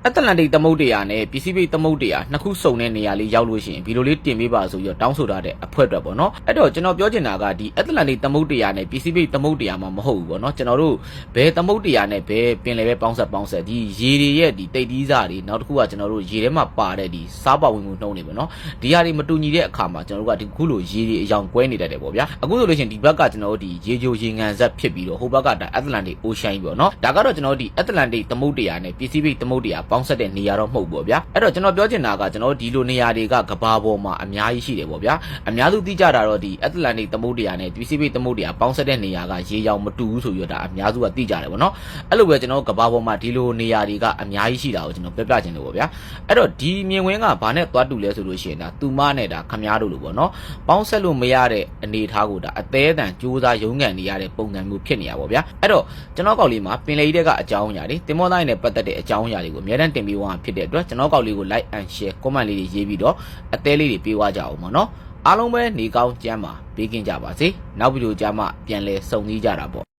အတ္တလန္တိတ်သမုဒ္ဒရာနဲ့ပစိဖိတ်သမုဒ္ဒရာနှစ်ခုစုံတဲ့နေရာလေးရောက်လို့ရှိရင်ဗီဒီယိုလေးတင်ပေးပါဆိုပြီးတော့တောင်းဆိုထားတဲ့အဖွဲ့အတွက်ပေါ့နော်အဲ့တော့ကျွန်တော်ပြောချင်တာကဒီအတ္တလန္တိတ်သမုဒ္ဒရာနဲ့ပစိဖိတ်သမုဒ္ဒရာမှာမဟုတ်ဘူးပေါ့နော်ကျွန်တော်တို့ဘယ်သမုဒ္ဒရာနဲ့ဘယ်ပင်လယ်ပဲပေါင်းဆက်ဒီရေတွေရဲ့ဒီတိတ်တီးစားတွေနောက်တစ်ခုကကျွန်တော်တို့ရေထဲမှာပါတဲ့ဒီစားပါဝင်မှုနှုံးတွေပေါ့နော်ဒီဟာတွေမတူညီတဲ့အခါမှာကျွန်တော်တို့ကဒီခုလိုရေတွေအယောင်ကွဲနေတတ်တယ်ပေါ့ဗျာအခုဆိုလို့ရှိရင်ဒီဘက်ကကျွန်တော်တို့ဒီရေချိုရေငံဆက်ဖြစ်ပြီးတော့ဟိုဘက်ကဒါအတ္တလန္တိတ်အိုရှိုင်းပေါ့နော်ဒါကတော့ကျွန်တော်တို့ဒီအတ္တလန္တိတ်သမုဒ္ဒရာနဲ့ပစိဖိတ်သမုဒ္ဒရာပေါင်းဆက်တဲ့နေရာတော့မဟုတ်ဘူးဗျာအဲ့တော့ကျွန်တော်ပြောချင်တာကကျွန်တော်ဒီလိုနေရာတွေကကဘာပေါ်မှာအများကြီးရှိတယ်ပေါ့ဗျာအများစုသိကြတာတော့ဒီအတ္တလန္တိတ်သမုဒ္ဒရာနဲ့ပစိဖိတ်သမုဒ္ဒရာပေါင်းဆက်တဲ့နေရာကရေရောင်မတူဘူးဆိုပြီးတော့ဒါအများစုကသိကြတယ်ပေါ့နော်အဲ့လိုပဲကျွန်တော်ကဘာပေါ်မှာဒီလိုနေရာတွေကအများကြီးရှိတာကိုကျွန်တော်ပြပြချင်တယ်ပေါ့ဗျာအဲ့တော့ဒီမြင်ကွင်းကဘာနဲ့သွားတူလဲဆိုလို့ရှိရင်ဒါသူမနဲ့ဒါခမားတို့လို့ပေါ့နော်ပေါင်းဆက်လို့မရတဲ့အနေထားကိုဒါအသေးအတန်စူးစမ်းရုံးကန်နေရတဲ့ပုံစံမျိုးဖြစ်နေရပါဗျာအဲ့တော့ကျွန်တော်ကောက်လေးမှာပင်လယ်ကြီးတဲ့အကြောင်းအရာတွေတင်မောသားနဲ့ပတ်သက်တဲ့အကြောင်းအရာတွေကိုအများတန်းတင်ပေးသွားဖြစ်တဲ့အတွက်ကျွန်တော်ကောက်လေးကို like and share comment လေးတွေရေးပြီးတော့အသေးလေးတွေပေးသွားကြအောင်ပေါ့နော်အားလုံးပဲနေကောင်းကြမ်းပါပေးကင်းကြပါစေနောက်ဗီဒီယိုကြမှာပြန်လဲစုံစည်းကြတာပေါ့